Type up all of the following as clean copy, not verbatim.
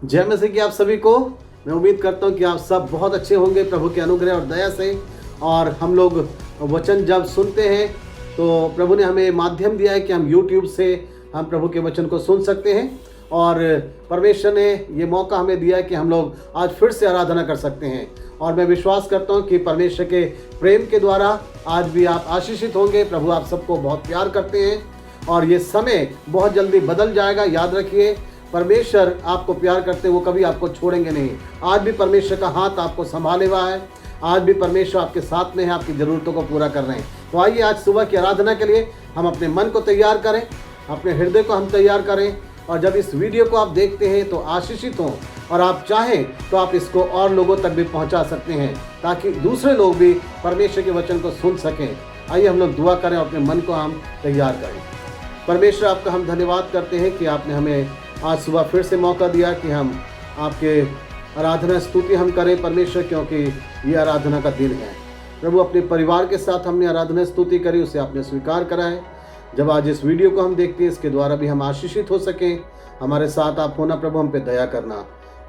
जय मसीह की आप सभी को। मैं उम्मीद करता हूं कि आप सब बहुत अच्छे होंगे प्रभु के अनुग्रह और दया से। और हम लोग वचन जब सुनते हैं तो प्रभु ने हमें माध्यम दिया है कि हम YouTube से हम प्रभु के वचन को सुन सकते हैं। और परमेश्वर ने ये मौका हमें दिया है कि हम लोग आज फिर से आराधना कर सकते हैं। और मैं विश्वास करता हूं कि परमेश्वर के प्रेम के द्वारा आज भी आप आशीषित होंगे। प्रभु आप सबको बहुत प्यार करते हैं और ये समय बहुत जल्दी बदल जाएगा। याद रखिए, परमेश्वर आपको प्यार करते हैं, वो कभी आपको छोड़ेंगे नहीं। आज भी परमेश्वर का हाथ आपको संभाले हुआ है। आज भी परमेश्वर आपके साथ में है, आपकी ज़रूरतों को पूरा कर रहे हैं। तो आइए आज सुबह की आराधना के लिए हम अपने मन को तैयार करें, अपने हृदय को हम तैयार करें। और जब इस वीडियो को आप देखते हैं तो आशीषित हों, और आप चाहें तो आप इसको और लोगों तक भी पहुंचा सकते हैं ताकि दूसरे लोग भी परमेश्वर के वचन को सुन सकें। आइए हम लोग दुआ करें और अपने मन को हम तैयार करें। परमेश्वर आपका हम धन्यवाद करते हैं कि आपने हमें आज सुबह फिर से मौका दिया कि हम आपके आराधना स्तुति हम करें परमेश्वर, क्योंकि ये आराधना का दिन है। प्रभु अपने परिवार के साथ हमने आराधना स्तुति करी, उसे आपने स्वीकार करा है। जब आज इस वीडियो को हम देखते हैं, इसके द्वारा भी हम आशीषित हो सकें। हमारे साथ आप होना प्रभु, हम पे दया करना।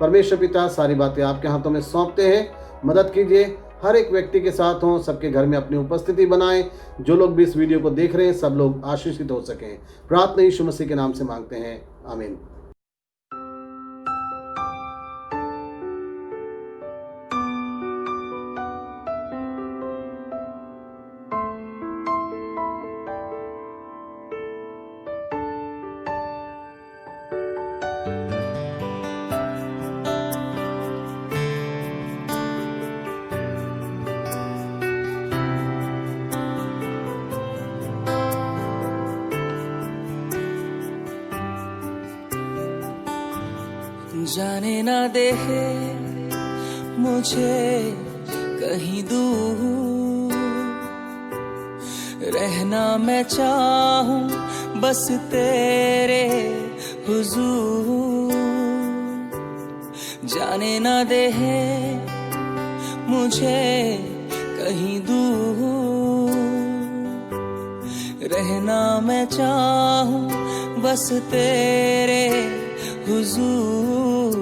परमेश्वर पिता, सारी बातें आपके हाथों में सौंपते हैं। मदद कीजिए, हर एक व्यक्ति के साथ हों, सबके घर में अपनी उपस्थिति बनाएं। जो लोग भी इस वीडियो को देख रहे हैं सब लोग आशीषित हो सकें। प्रार्थना यीशु मसीह के नाम से मांगते हैं, आमीन। जाने ना दे मुझे कहीं दूर, रहना मैं चाहूं बस तेरे हुजूर। जाने ना दे मुझे कहीं दूर, रहना मैं चाहूं बस तेरे हुजूर,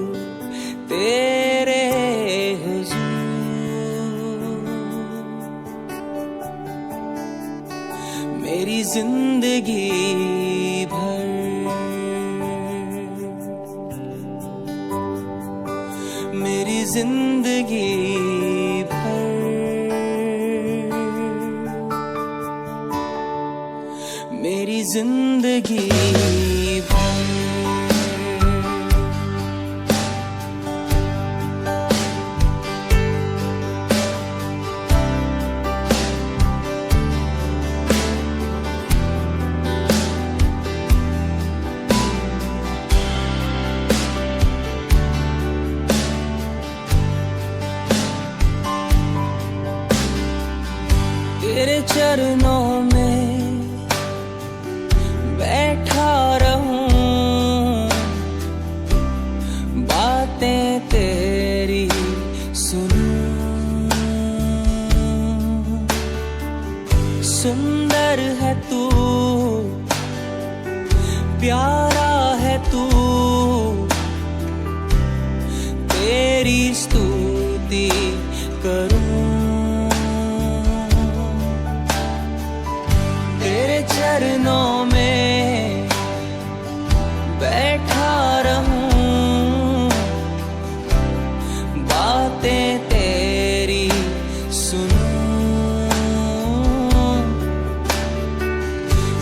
तेरे हुजूर। मेरी जिंदगी भर मेरी जिंदगी भर मेरी जिंदगी भर तेरे चरणों में बैठा रहूं, बातें तेरी सुनूं। सुंदर है तू, प्यारा है तू, तेरी स्तुति करूं। चरणों में बैठा रहूं, बातें तेरी सुनूं।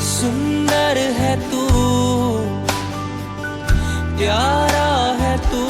सुंदर है तू, प्यारा है तू,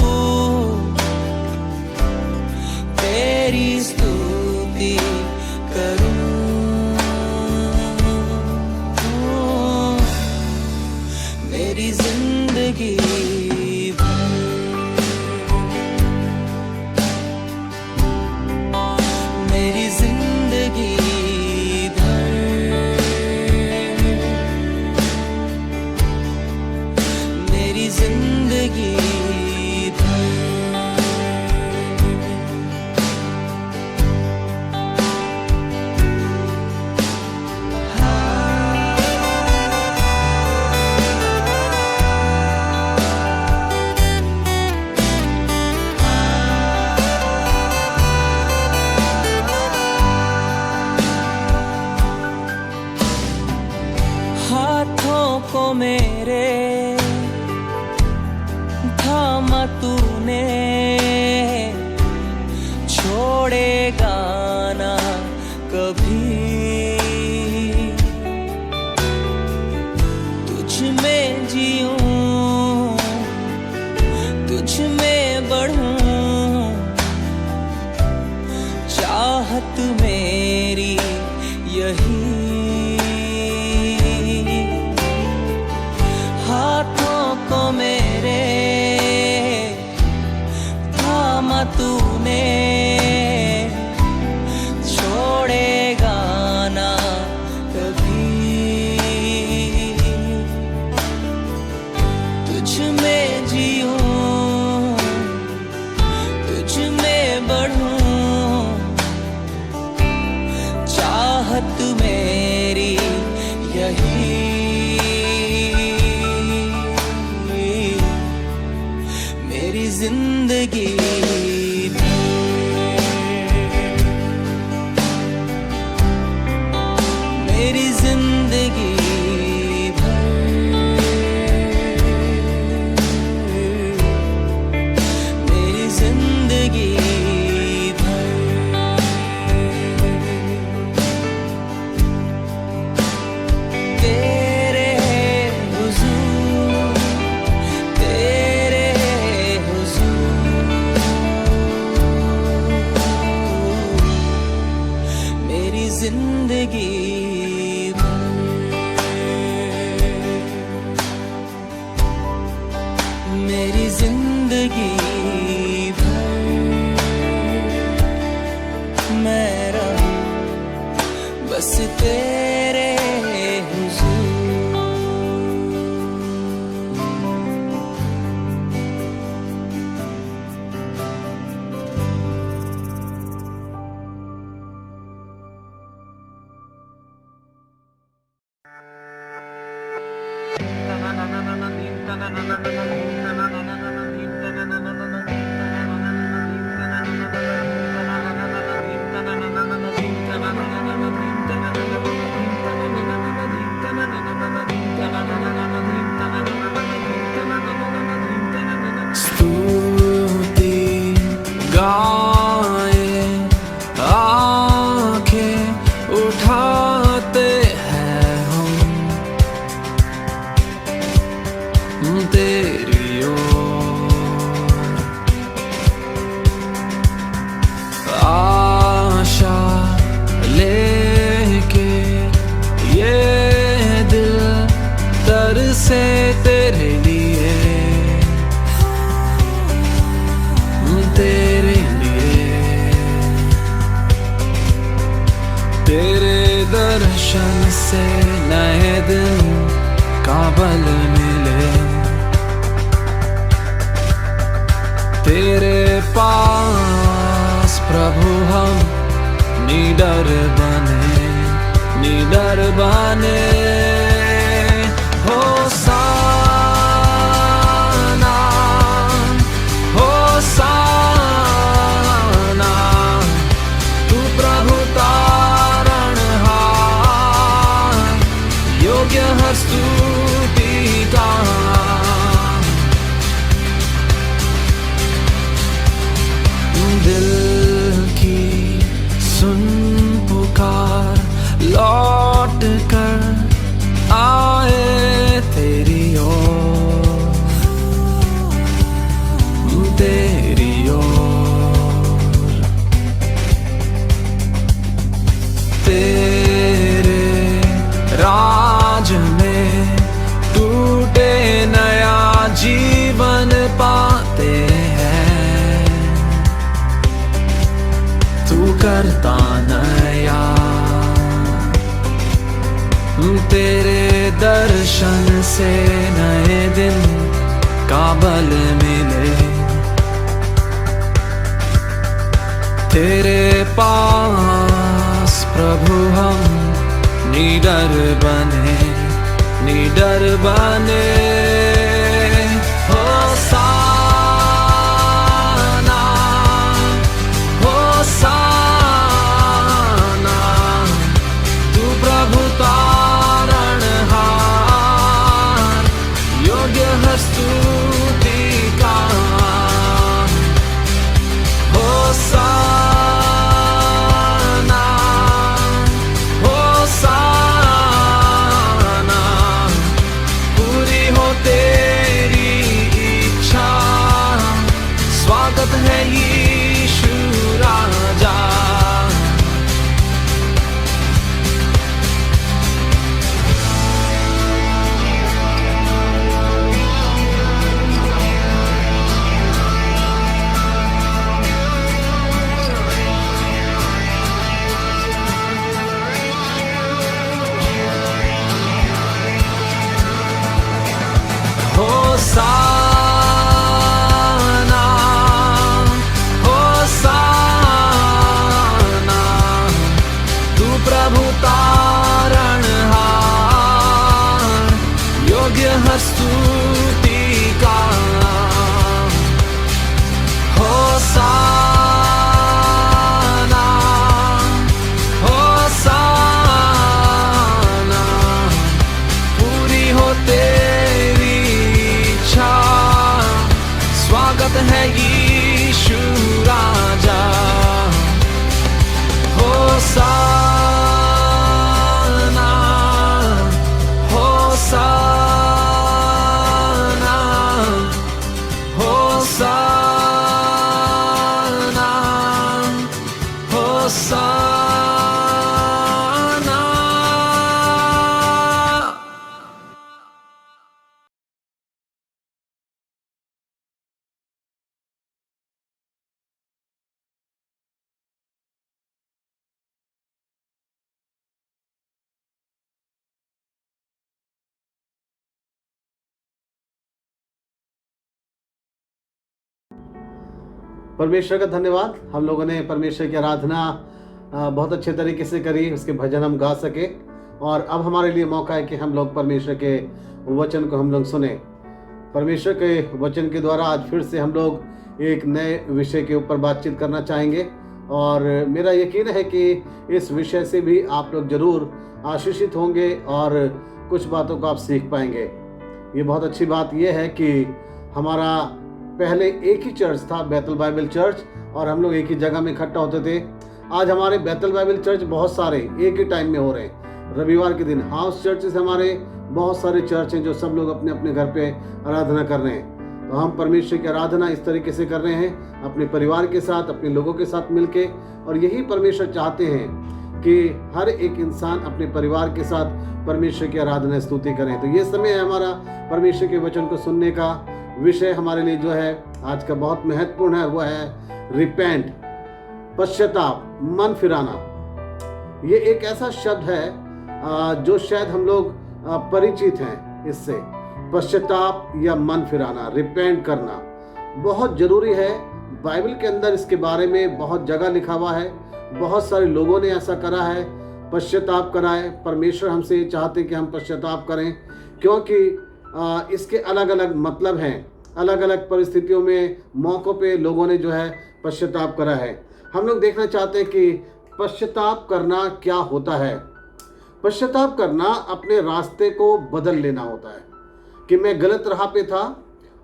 थामा तूने, छोड़ेगा ना कभी। तुझ में जीऊं, तुझ में बढ़ूं, चाहत मेरी यही। हाथों को मेरे थामा तूने, छोड़ेगा ना कभी। तुझ में जीऊं, तुझ में बढ़ूं, चाहत मेरी यही। मेरी जिंदगी मेरी जिंदगी मेरी जिंदगी तेरे हुजूर, तेरे हुजूर। मेरी जिंदगी मेरी जिंदगी भर मैं रहूं बस तेरे हुजूर। स्तुति गाए आंखें उठाते हैं हम तेरी ओर। आशा लेके ये दिल तरसे तेरे लिए, तेरे लिए। तेरे दर्शन से नए दिन का बल मिले, तेरे पास प्रभु हम निडर बने, निडर बने। होसाना, होसाना, तू प्रभु तारणहार, योग्य हर स्तुति का। दिल की सुन पुकार, लौट कर आए तेरी ओर, तेरी ओर। तेरे राज में टूटे नया जीवन पाते हैं, तू करता नया। तेरे दर्शन से नए दिन का बल मिले, तेरे पास प्रभु हम निडर बने, निडर बने। होसाना, होसाना, तू प्रभु तारणहार, योग्य है स्तुति का। है यीशु राजा। होसाना होसाना होसाना होसाना। परमेश्वर का धन्यवाद। हम लोगों ने परमेश्वर की आराधना बहुत अच्छे तरीके से करी, उसके भजन हम गा सके, और अब हमारे लिए मौका है कि हम लोग परमेश्वर के वचन को हम लोग सुने। परमेश्वर के वचन के द्वारा आज फिर से हम लोग एक नए विषय के ऊपर बातचीत करना चाहेंगे, और मेरा यकीन है कि इस विषय से भी आप लोग जरूर आशीषित होंगे और कुछ बातों को आप सीख पाएंगे। ये बहुत अच्छी बात यह है कि हमारा पहले एक ही चर्च था, बैतल बाइबल चर्च, और हम लोग एक ही जगह में इकट्ठा होते थे। आज हमारे बैतल बाइबल चर्च बहुत सारे एक ही टाइम में हो रहे हैं। रविवार के दिन हाउस चर्चेस हमारे बहुत सारे चर्च हैं जो सब लोग अपने अपने घर पे आराधना कर रहे हैं। तो हम परमेश्वर की आराधना इस तरीके से कर रहे हैं, अपने परिवार के साथ, अपने लोगों के साथ मिलके, और यही परमेश्वर चाहते हैं कि हर एक इंसान अपने परिवार के साथ परमेश्वर की आराधना स्तुति करें। तो ये समय है हमारा परमेश्वर के वचन को सुनने का। विषय हमारे लिए जो है आज का बहुत महत्वपूर्ण है, वो है रिपेंट, पश्चाताप, मन फिराना। ये एक ऐसा शब्द है जो शायद हम लोग परिचित हैं इससे। पश्चाताप या मन फिराना, रिपेंट करना बहुत जरूरी है। बाइबल के अंदर इसके बारे में बहुत जगह लिखा हुआ है, बहुत सारे लोगों ने ऐसा करा है, पश्चाताप करा है। परमेश्वर हमसे चाहते कि हम पश्चाताप करें, क्योंकि इसके अलग अलग मतलब हैं। अलग अलग परिस्थितियों में, मौक़ों पे लोगों ने जो है पश्चाताप करा है। हम लोग देखना चाहते हैं कि पश्चाताप करना क्या होता है। पश्चाताप करना अपने रास्ते को बदल लेना होता है कि मैं गलत राह पे था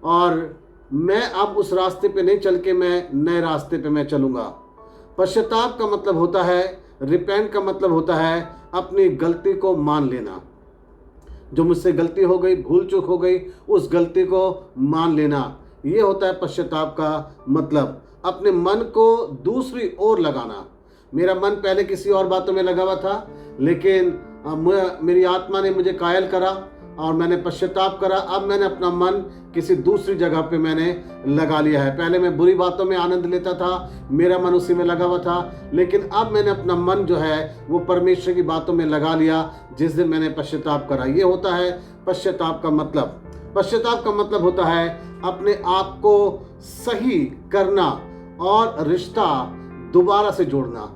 और मैं अब उस रास्ते पे नहीं चल के मैं नए रास्ते पे मैं चलूँगा। पश्चाताप का मतलब होता है, रिपेंट का मतलब होता है अपनी गलती को मान लेना। जो मुझसे गलती हो गई, भूल चूक हो गई, उस गलती को मान लेना, ये होता है पश्चाताप का मतलब। अपने मन को दूसरी ओर लगाना। मेरा मन पहले किसी और बातों में लगा हुआ था, लेकिन मेरी आत्मा ने मुझे कायल करा और मैंने पश्चाताप करा। अब मैंने अपना मन किसी दूसरी जगह पे मैंने लगा लिया है। पहले मैं बुरी बातों में आनंद लेता था, मेरा मन उसी में लगा हुआ था, लेकिन अब मैंने अपना मन जो है वो परमेश्वर की बातों में लगा लिया जिस दिन मैंने पश्चाताप करा। ये होता है पश्चाताप का मतलब। पश्चाताप का मतलब होता है अपने आप को सही करना और रिश्ता दोबारा से जोड़ना।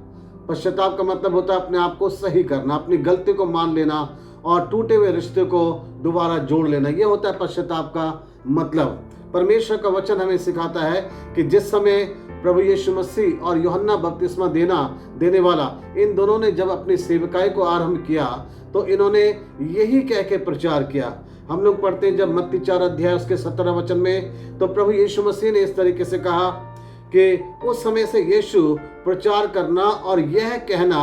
पश्चाताप का मतलब होता है अपने आप को सही करना, अपनी गलती को मान लेना और टूटे हुए रिश्ते को दोबारा जोड़ लेना। यह होता है पश्चाताप का मतलब। परमेश्वर का वचन हमें सिखाता है कि जिस समय प्रभु यीशु मसीह और यूहन्ना बपतिस्मा देने वाला, इन दोनों ने जब अपनी सेवकाई को आरंभ किया तो इन्होंने यही कह के प्रचार किया। हम लोग पढ़ते हैं जब मत्ती 4 अध्याय उसके 17 वचन में, तो प्रभु यीशु मसीह ने इस तरीके से कहा कि उस समय से यीशु प्रचार करना और यह कहना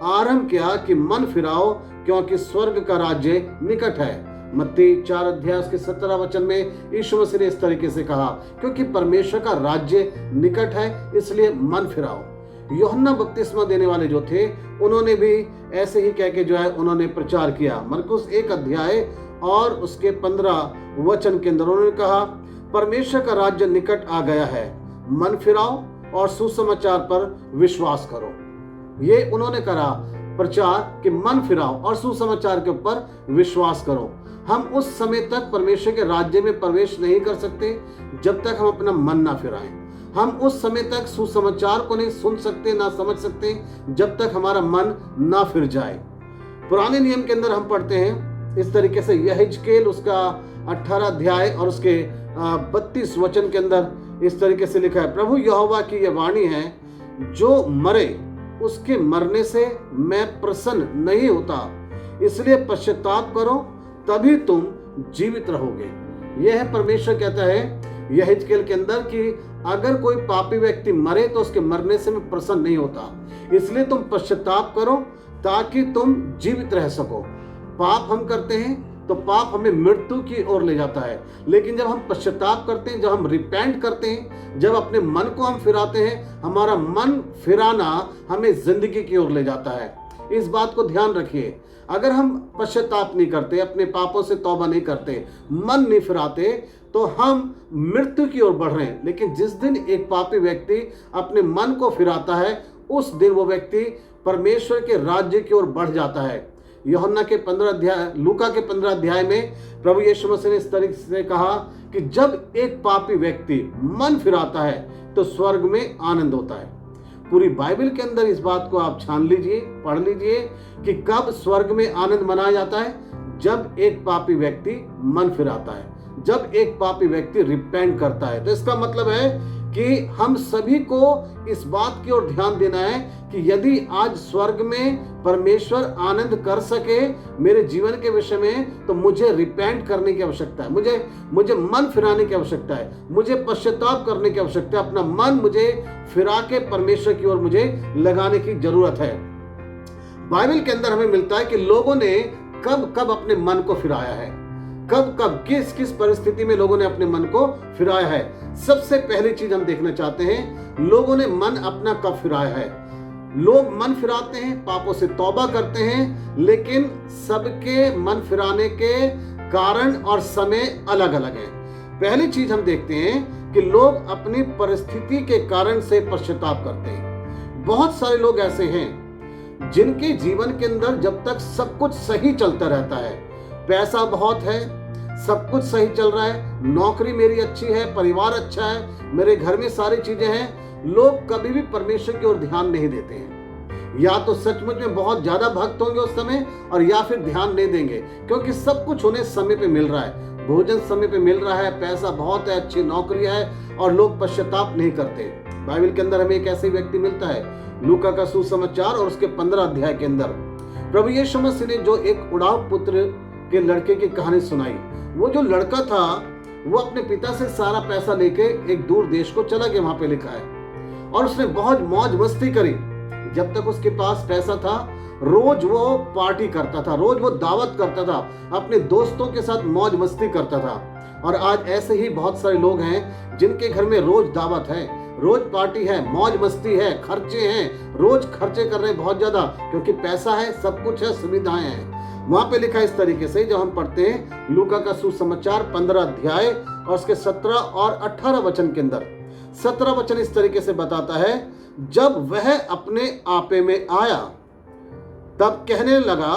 आरंभ किया कि मन फिराओ, क्योंकि स्वर्ग का राज्य निकट है। मत्ती 4 अध्याय उसके 17 वचन में यीशु मसीह ने इस तरीके से कहा, क्योंकि परमेश्वर का राज्य निकट है, इसलिए मन फिराओ। यूहन्ना बपतिस्मा देने वाले जो थे, उन्होंने भी ऐसे ही कह के जो है उन्होंने प्रचार किया। मरकुस 1 अध्याय और उसके 15 वचन के अंदर उन्होंने कहा, परमेश्वर का राज्य निकट आ गया है, मन फिराओ और सुसमाचार पर विश्वास करो। ये उन्होंने करा प्रचार कि मन फिराओ और सुसमाचार के ऊपर विश्वास करो। हम उस समय तक परमेश्वर के राज्य में प्रवेश नहीं कर सकते जब तक हम अपना मन ना फिराएं। हम उस समय तक सुसमाचार को नहीं सुन सकते, ना समझ सकते जब तक हमारा मन ना फिर जाए। पुराने नियम के अंदर हम पढ़ते हैं इस तरीके से, यहेजकेल उसका 18 अध्याय और उसके 32 वचन के अंदर इस तरीके से लिखा है, प्रभु यहोवा की यह वाणी है, जो मरे उसके मरने से मैं प्रसन्न नहीं होता, इसलिए पश्चाताप करो, तभी तुम जीवित रहोगे। यह है परमेश्वर कहता है यहेजकेल के अंदर कि अगर कोई पापी व्यक्ति मरे तो उसके मरने से मैं प्रसन्न नहीं होता, इसलिए तुम पश्चाताप करो ताकि तुम जीवित रह सको। पाप हम करते हैं तो पाप हमें मृत्यु की ओर ले जाता है, लेकिन जब हम पश्चाताप करते हैं, जब हम रिपेंट करते हैं, जब अपने मन को हम फिराते हैं, हमारा मन फिराना हमें जिंदगी की ओर ले जाता है। इस बात को ध्यान रखिए। अगर हम पश्चाताप नहीं करते, अपने पापों से तौबा नहीं करते, मन नहीं फिराते, तो हम मृत्यु की ओर बढ़ रहे हैं। लेकिन जिस दिन एक पापी व्यक्ति अपने मन को फिराता है, उस दिन वो व्यक्ति परमेश्वर के राज्य की ओर बढ़ जाता है। यूहन्ना के 15 अध्याय, लूका के 15 अध्याय में प्रभु यीशु मसीह ने इस तरीके से कहा कि जब एक पापी व्यक्ति मन फिराता है तो स्वर्ग में आनंद होता है। पूरी बाइबल के अंदर इस बात को आप छान लीजिए, पढ़ लीजिए कि कब स्वर्ग में आनंद मनाया जाता है। जब एक पापी व्यक्ति मन फिराता है, जब एक पापी व्यक्ति रिपेंट करता है। तो इसका मतलब है कि हम सभी को इस बात की ओर ध्यान देना है कि यदि आज स्वर्ग में परमेश्वर आनंद कर सके मेरे जीवन के विषय में, तो मुझे रिपेंट करने की आवश्यकता है, मुझे मन फिराने की आवश्यकता है, मुझे पश्चाताप करने की आवश्यकता है। अपना मन मुझे फिरा के परमेश्वर की ओर मुझे लगाने की जरूरत है। बाइबल के अंदर हमें मिलता है कि लोगों ने कब कब अपने मन को फिराया है, कब कब किस किस परिस्थिति में लोगों ने अपने मन को फिराया है। सबसे पहली चीज हम देखना चाहते हैं, लोगों ने मन अपना कब फिराया है। लोग मन फिराते हैं, पापों से तौबा करते हैं, लेकिन सबके मन फिराने के कारण और समय अलग अलग है। पहली चीज हम देखते हैं कि लोग अपनी परिस्थिति के कारण से पश्चाताप करते हैं। बहुत सारे लोग ऐसे हैं जिनके जीवन के अंदर जब तक सब कुछ सही चलता रहता है, पैसा बहुत है, सब कुछ सही चल रहा है, नौकरी मेरी अच्छी है, परिवार अच्छा है, मेरे घर में सारी चीजें हैं, लोग कभी भी परमेश्वर की ओर ध्यान नहीं देते हैं। या तो सचमुच में बहुत ज्यादा भक्त होंगे उस समय, और या फिर ध्यान नहीं देंगे, क्योंकि सब कुछ उन्हें समय पे मिल रहा है, भोजन समय पे मिल रहा है, पैसा बहुत है, अच्छी नौकरी है, और लोग पश्चाताप नहीं करते। बाइबल के अंदर हमें एक ऐसे व्यक्ति मिलता है, लूका का सुसमाचार और उसके 15 अध्याय के अंदर प्रभु यीशु मसीह ने जो एक उड़ाव पुत्र के लड़के की कहानी सुनाई। वो जो लड़का था वो अपने पिता से सारा पैसा लेके एक दूर देश को चला गया, वहां पे लिखा है, और उसने बहुत मौज मस्ती करी। जब तक उसके पास पैसा था, रोज वो पार्टी करता था, रोज वो दावत करता था, अपने दोस्तों के साथ मौज मस्ती करता था। और आज ऐसे ही बहुत सारे लोग हैं जिनके घर में रोज दावत है, रोज पार्टी है, मौज मस्ती है, खर्चे हैं, रोज खर्चे कर रहे हैं बहुत ज्यादा, क्योंकि पैसा है, सब कुछ है, सुविधाएं हैं। वहां पे लिखा इस तरीके से, जब हम पढ़ते हैं लूका का सुसमाचार 15 अध्याय और उसके 17 और 18 वचन के अंदर, 17 वचन इस तरीके से बताता है, जब वह अपने आपे में आया तब कहने लगा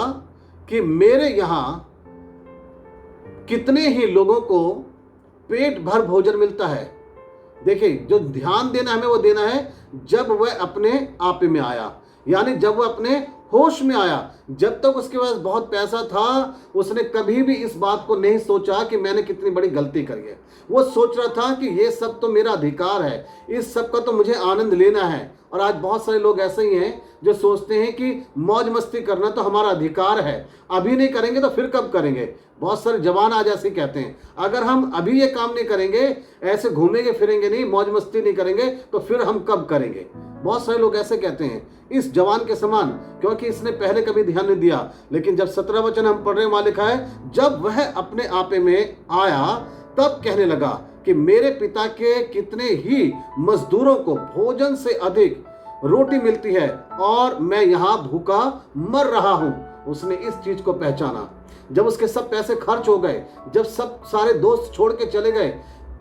कि मेरे यहां कितने ही लोगों को पेट भर भोजन मिलता है। देखिए, जो ध्यान देना हमें वो देना है जब वह अपने आपे में आया, यानी जब वह अपने होश में आया। जब तक उसके पास बहुत पैसा था, उसने कभी भी इस बात को नहीं सोचा कि मैंने कितनी बड़ी गलती करी है। वो सोच रहा था कि ये सब तो मेरा अधिकार है, इस सब का तो मुझे आनंद लेना है। और आज बहुत सारे लोग ऐसे ही हैं जो सोचते हैं कि मौज मस्ती करना तो हमारा अधिकार है, अभी नहीं करेंगे तो फिर कब करेंगे। बहुत सारे जवान आज ऐसे कहते हैं, अगर हम अभी ये काम नहीं करेंगे, ऐसे घूमेंगे फिरेंगे नहीं, मौज मस्ती नहीं करेंगे, तो फिर हम कब करेंगे। बहुत सारे लोग ऐसे कहते हैं इस जवान के समान, क्योंकि इसने पहले कभी ध्यान नहीं दिया। लेकिन जब 17 वचन हम पढ़ रहे हैं, वहां लिखा है, जब वह अपने आपे में आया तब कहने लगा कि मेरे पिता के कितने ही मजदूरों को भोजन से अधिक रोटी मिलती है और मैं यहाँ भूखा मर रहा हूँ। उसने इस चीज को पहचाना। जब उसके सब पैसे खर्च हो गए, जब सब सारे दोस्त छोड़ के चले गए,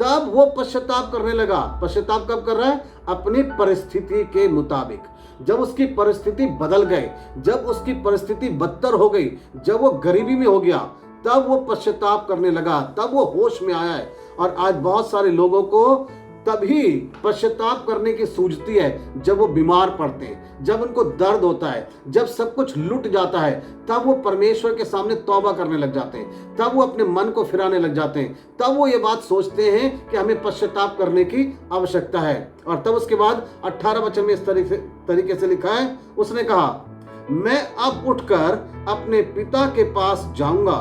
तब वो पश्चाताप करने लगा। पश्चाताप कब कर रहा है? अपनी परिस्थिति के मुताबिक। जब उसकी परिस्थिति बदल गई, जब उसकी परिस्थिति बदतर हो गई, जब वो गरीबी में हो गया, तब वो पश्चाताप करने लगा, तब वो होश में आया है। और आज बहुत सारे लोगों को तभी पश्चाताप करने की सूझती है जब वो बीमार पड़ते हैं, जब उनको दर्द होता है, जब सब कुछ लुट जाता है, तब वो परमेश्वर के सामने तौबा करने लग जाते हैं, तब वो अपने मन को फिराने लग जाते हैं, तब वो ये बात सोचते हैं कि हमें पश्चाताप करने की आवश्यकता है। और तब उसके बाद 18 वचन में इस तरीके से लिखा है, उसने कहा, मैं अब उठकर अपने पिता के पास जाऊंगा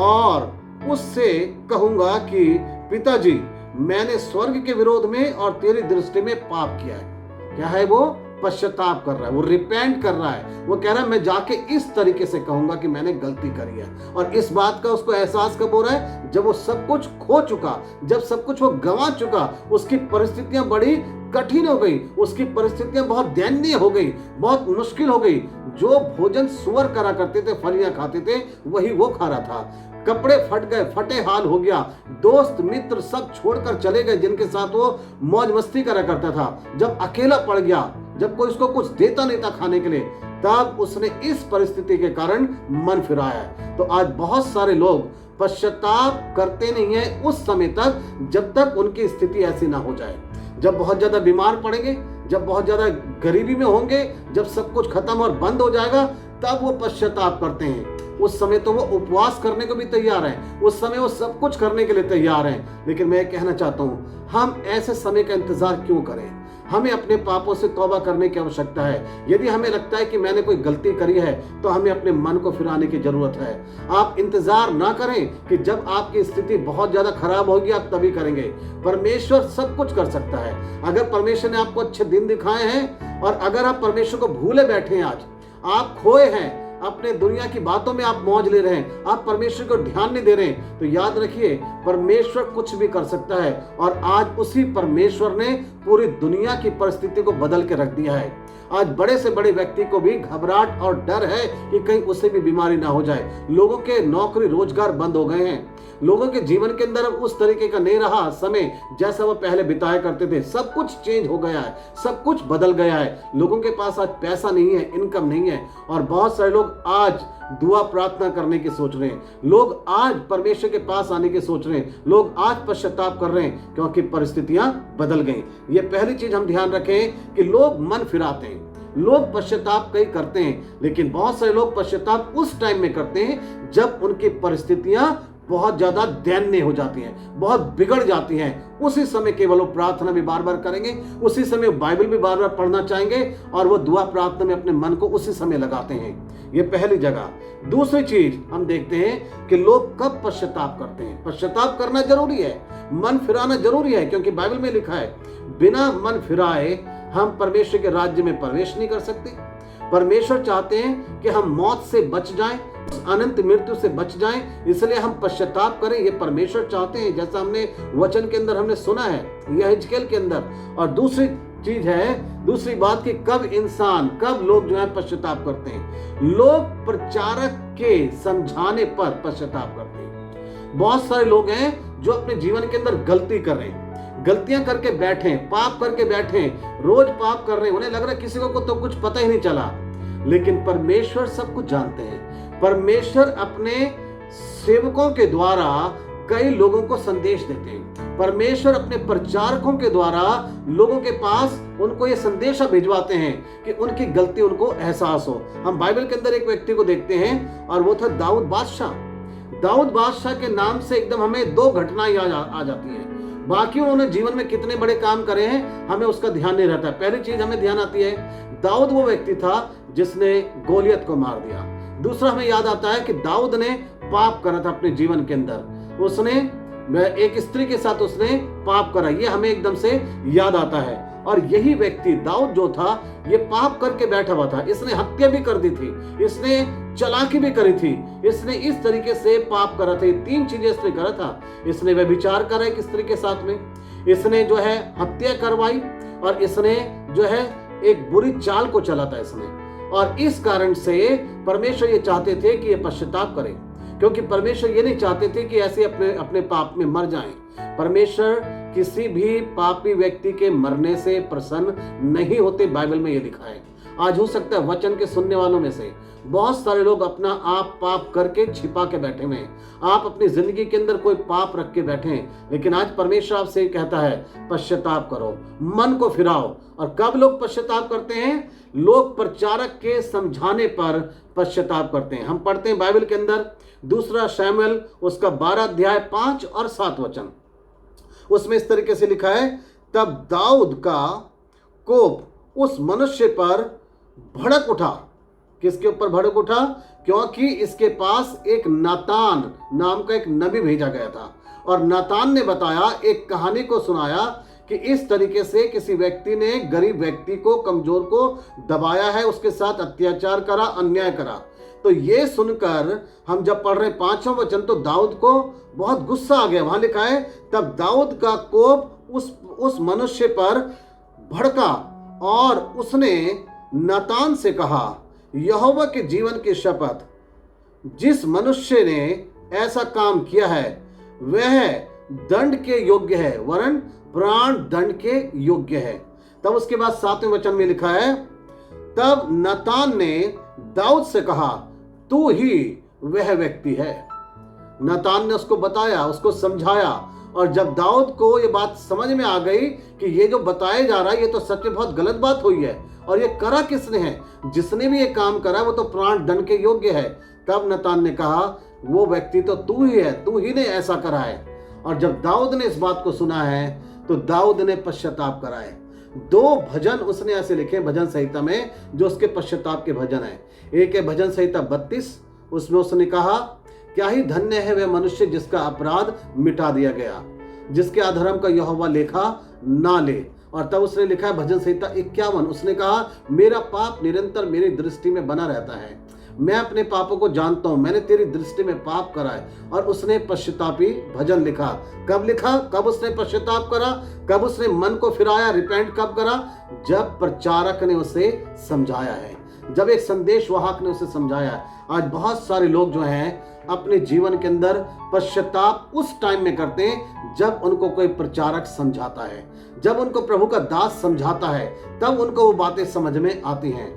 और उससे कहूंगा कि पिताजी, मैंने स्वर्ग के विरोध में और तेरी दृष्टि में पाप किया है। क्या है वो? पश्चाताप कर रहा है, वो रिपेंट कर रहा है। वो कह रहा है मैं जाके इस तरीके से कहूंगा कि मैंने गलती करी है। और इस बात का उसको एहसास कब हो रहा है? जब वो सब कुछ खो चुका, जब सब कुछ वो गंवा चुका, उसकी परिस्थितियां बड़ी कठिन हो गई, उसकी परिस्थितियां बहुत दयनीय हो गई, बहुत मुश्किल हो गई। जो भोजन सुअर करा करते थे, फलियां खाते थे, वही वो खा रहा था। कपड़े फट गए, फटे हाल हो गया, दोस्त मित्र सब छोड़कर चले गए जिनके साथ वो मौज मस्ती करा करता था। जब अकेला पड़ गया, जब कोई उसको कुछ देता नहीं था खाने के लिए, तब उसने इस परिस्थिति के कारण मन फिराया है। तो आज बहुत सारे लोग पश्चाताप करते नहीं है उस समय तक जब तक उनकी स्थिति ऐसी ना हो जाए। जब बहुत ज्यादा बीमार पड़ेंगे, जब बहुत ज्यादा गरीबी में होंगे, जब सब कुछ खत्म और बंद हो जाएगा, तब वो पश्चाताप करते हैं। उस समय तो वो उपवास करने को भी तैयार हैं, उस समय वो सब कुछ करने के लिए तैयार हैं। लेकिन मैं कहना चाहता हूँ, हम ऐसे समय का इंतजार क्यों करें? हमें अपने पापों से तौबा करने की आवश्यकता है। यदि हमें लगता है कि मैंने कोई गलती करी है, तो हमें अपने मन को फिराने की जरूरत है। आप इंतजार ना करें कि जब आपकी स्थिति बहुत ज्यादा खराब होगी आप तभी करेंगे। परमेश्वर सब कुछ कर सकता है। अगर परमेश्वर ने आपको अच्छे दिन दिखाए हैं और अगर आप परमेश्वर को भूले बैठे हैं, आज आप खोए हैं, अपने दुनिया की बातों में आप मौज ले रहे हैं, आप परमेश्वर को ध्यान नहीं दे रहे हैं, तो याद रखिए परमेश्वर कुछ भी कर सकता है। और आज उसी परमेश्वर ने पूरी दुनिया की परिस्थिति को बदल के रख दिया है। आज बड़े से बड़े व्यक्ति को भी घबराहट और डर है कि कहीं उसे भी बीमारी ना हो जाए। लोगों के नौकरी रोजगार बंद हो गए हैं, लोगों के जीवन के अंदर अब उस तरीके का नहीं रहा समय जैसा वो पहले बिताया करते थे। सब कुछ चेंज हो गया है, सब कुछ बदल गया है। लोगों के पास आज पैसा नहीं है, इनकम नहीं है, और बहुत सारे लोग आज दुआ प्रार्थना करने की सोच रहे हैं, लोग आज परमेश्वर के पास आने की सोच रहे हैं, लोग आज पश्चाताप कर रहे हैं क्योंकि परिस्थितियां बदल गई। ये पहली चीज हम ध्यान रखें कि लोग मन फिराते हैं, लोग पश्चाताप कई करते हैं, लेकिन बहुत सारे लोग पश्चाताप उस टाइम में करते हैं जब उनकी परिस्थितियां बहुत ज्यादा दयनीय हो जाती हैं, बहुत बिगड़ जाती हैं। उसी समय केवल वो प्रार्थना भी बार बार करेंगे, उसी समय बाइबल भी बार बार पढ़ना चाहेंगे और वो दुआ प्रार्थना में अपने मन को उसी समय लगाते हैं। ये पहली जगह। दूसरी चीज हम देखते हैं कि लोग कब पश्चाताप करते हैं। पश्चाताप करना जरूरी है, मन फिराना जरूरी है, क्योंकि बाइबल में लिखा है बिना मन फिराए हम परमेश्वर के राज्य में प्रवेश नहीं कर सकते। परमेश्वर चाहते हैं कि हम मौत से बच जाएं, अनंत मृत्यु से बच जाएं, इसलिए हम पश्चाताप करें। ये परमेश्वर चाहते हैं, जैसा हमने वचन के अंदर हमने सुना है यहेजकेल के अंदर। और दूसरी चीज है, दूसरी बात कि कब लोग जो है पश्चाताप करते हैं। लोग प्रचारक के समझाने पर पश्चाताप करते हैं। बहुत सारे लोग हैं जो अपने जीवन के अंदर गलती कर रहे हैं, गलतियां करके बैठे, पाप करके बैठे, रोज पाप कर रहे हैं, उन्हें लग रहा है किसी को तो कुछ पता ही नहीं चला। लेकिन परमेश्वर सब कुछ जानते हैं। परमेश्वर अपने सेवकों के द्वारा कई लोगों को संदेश देते हैं। परमेश्वर अपने प्रचारकों के द्वारा लोगों के पास उनको ये संदेशा भिजवाते हैं कि उनकी गलती उनको एहसास हो। हम बाइबल के अंदर एक व्यक्ति को देखते हैं और वो था दाऊद बादशाह। दाऊद बादशाह के नाम से एकदम हमें दो घटनाएं आ जाती हैं। बाकी उन्होंने जीवन में कितने बड़े काम करे हैं हमें उसका ध्यान नहीं रहता। पहली चीज हमें ध्यान आती है, दाऊद वो व्यक्ति था जिसने गोलियत को मार दिया। दूसरा हमें याद आता है कि दाऊद ने पाप करा था अपने जीवन के अंदर, उसने एक स्त्री के साथ उसने पाप करा, ये हमें एकदम से याद आता है। और यही व्यक्ति दाऊद जो था ये पाप करके बैठा हुआ था, इसने हत्या भी कर दी थी, इसने चालाकी भी करी थी, इसने इस तरीके से पाप करा था। तीन चीजें इसने करा था। इसने व्यभिचार करा एक स्त्री के साथ में, इसने जो है हत्या करवाई, और इसने जो है एक बुरी चाल को चला था इसने। और इस कारण से परमेश्वर ये चाहते थे कि ये पश्चाताप करें, क्योंकि परमेश्वर ये नहीं चाहते थे कि ऐसे अपने पाप में मर जाएं। परमेश्वर किसी भी पापी व्यक्ति के मरने से प्रसन्न नहीं होते, बाइबल में ये लिखा है। आज हो सकता है वचन के सुनने वालों में से बहुत सारे लोग अपना आप पाप करके छिपा के बैठे हुए हैं, आप अपनी जिंदगी के अंदर कोई पाप रख के बैठे हैं। लेकिन आज परमेश्वर आपसे कहता है पश्चाताप करो, मन को फिराओ। और कब लोग पश्चाताप करते हैं? लोग प्रचारक के समझाने पर पश्चाताप करते हैं। हम पढ़ते हैं बाइबल के अंदर दूसरा शमूएल उसका 12 अध्याय 5 और 7 वचन, उसमें इस तरीके से लिखा है, तब दाऊद का कोप उस मनुष्य पर भड़क उठा। किसके ऊपर भड़क उठा? क्योंकि इसके पास एक नातान नाम का एक नबी भेजा गया था। और नातान ने बताया, एक कहानी को सुनाया कि इस तरीके से किसी व्यक्ति ने गरीब व्यक्ति को, कमजोर को दबाया है, उसके साथ अत्याचार करा, अन्याय करा। तो ये सुनकर हम जब पढ़ रहे 5वां वचन, तो दाऊद को बहुत गुस्सा आ गया। वहां लिखा है, तब दाऊद का कोप उस मनुष्य पर भड़का और उसने नातान से कहा, यहोवा के जीवन की शपथ, जिस मनुष्य ने ऐसा काम किया है वह दंड के योग्य है, वरन प्राण दंड के योग्य है। तब उसके बाद 7वें वचन में लिखा है, तब नातान ने दाऊद से कहा, तू ही वह व्यक्ति है। नातान ने उसको बताया, उसको समझाया, और जब दाऊद को ये बात समझ में आ गई कि ये जो बताया जा रहा है ये तो सच में बहुत गलत बात हुई है, और ये करा किसने है, जिसने भी ये काम करा वो तो प्राण दंड के योग्य है। तब नातान ने कहा, वो व्यक्ति तो तू ही है, तू ही ने ऐसा करा है। और जब दाऊद ने इस बात को सुना है तो दाऊद ने पश्चाताप करा है। 2 भजन उसने ऐसे लिखे भजन संहिता में जो उसके पश्चाताप के भजन है। एक है भजन संहिता 32, उसमें उसने कहा, क्या ही धन्य है वह मनुष्य जिसका अपराध मिटा दिया गया, जिसके अधर्म का यहोवा लेखा ना ले। और तब उसने लिखा है भजन संहिता 51, उसने कहा, मेरा पाप निरंतर मेरी दृष्टि में बना रहता है, मैं अपने पापों को जानता हूं, मैंने तेरी दृष्टि में पाप करा है। और उसने पश्चातापी भजन लिखा। कब लिखा, कब उसने पश्चाताप करा, कब उसने मन को फिराया, रिपेंट कब करा, जब प्रचारक ने उसे समझाया है, जब एक संदेश वाहक ने उसे समझाया है। आज बहुत सारे लोग जो हैं अपने जीवन के अंदर पश्चाताप उस टाइम में करते हैं जब उनको कोई प्रचारक समझाता है, जब उनको प्रभु का दास समझाता है, तब उनको वो बातें समझ में आती हैं।